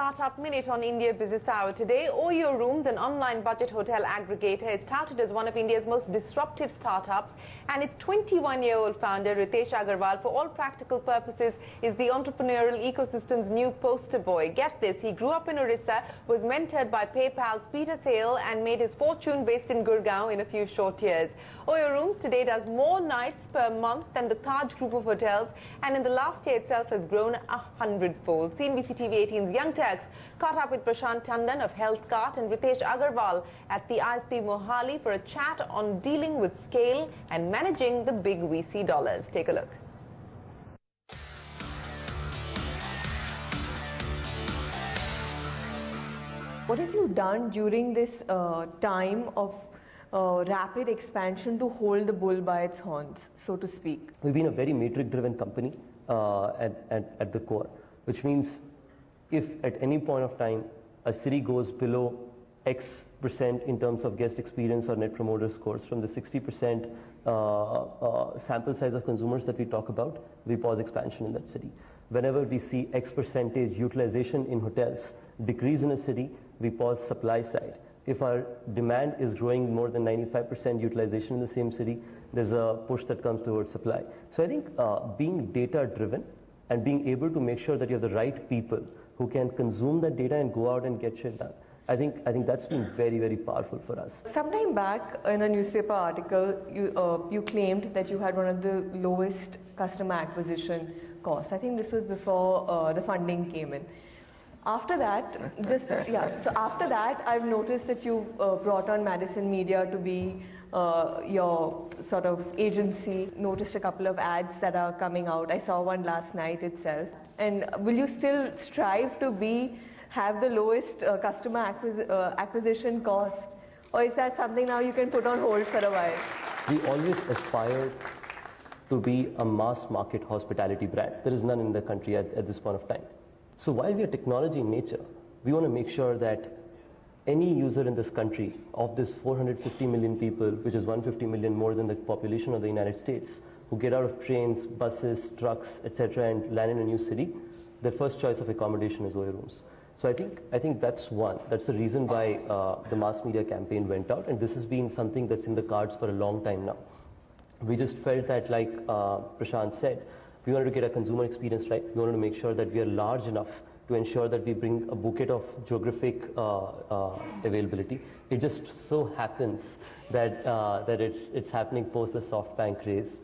Startup Minute on India Business Hour. Today, Oyo Rooms, an online budget hotel aggregator, is touted as one of India's most disruptive startups, and its 21-year-old founder, Ritesh Agarwal, for all practical purposes, is the entrepreneurial ecosystem's new poster boy. Get this, he grew up in Orissa, was mentored by PayPal's Peter Thiel, and made his fortune based in Gurgaon in a few short years. Oyo Rooms today does more nights per month than the Taj group of hotels, and in the last year itself has grown 100-fold. CNBC TV 18's Young Turks caught up with Prashant Tandon of HealthCart and Ritesh Agarwal at the ISP Mohali for a chat on dealing with scale and managing the big VC dollars. Take a look. What have you done during this time of rapid expansion to hold the bull by its horns, so to speak? We've been a very metric-driven company at the core, which means if at any point of time a city goes below X% in terms of guest experience or net promoter scores from the 60% sample size of consumers that we talk about, we pause expansion in that city. Whenever we see X percentage utilization in hotels decrease in a city, we pause supply side. If our demand is growing more than 95% utilization in the same city, there's a push that comes towards supply. So I think being data driven and being able to make sure that you have the right people who can consume that data and go out and get shit done, I think that's been very, very powerful for us. Sometime back in a newspaper article, you claimed that you had one of the lowest customer acquisition costs. I think this was before the funding came in. After that, after that, I've noticed that you've brought on Madison Media to be your sort of agency. Noticed a couple of ads that are coming out. I saw one last night itself. And will you still strive to have the lowest customer acquisition cost, or is that something now you can put on hold for a while? We always aspire to be a mass market hospitality brand. There is none in the country at this point of time. So while we are technology in nature, we want to make sure that any user in this country, of this 450 million people, which is 150 million more than the population of the United States, who get out of trains, buses, trucks, etc., and land in a new city, their first choice of accommodation is Oyo Rooms. So I think that's one. That's the reason why the mass media campaign went out, and this has been something that's in the cards for a long time now. We just felt that, like Prashant said, we wanted to get a consumer experience right. We wanted to make sure that we are large enough to ensure that we bring a bouquet of geographic availability. It just so happens that it's happening post the SoftBank raise.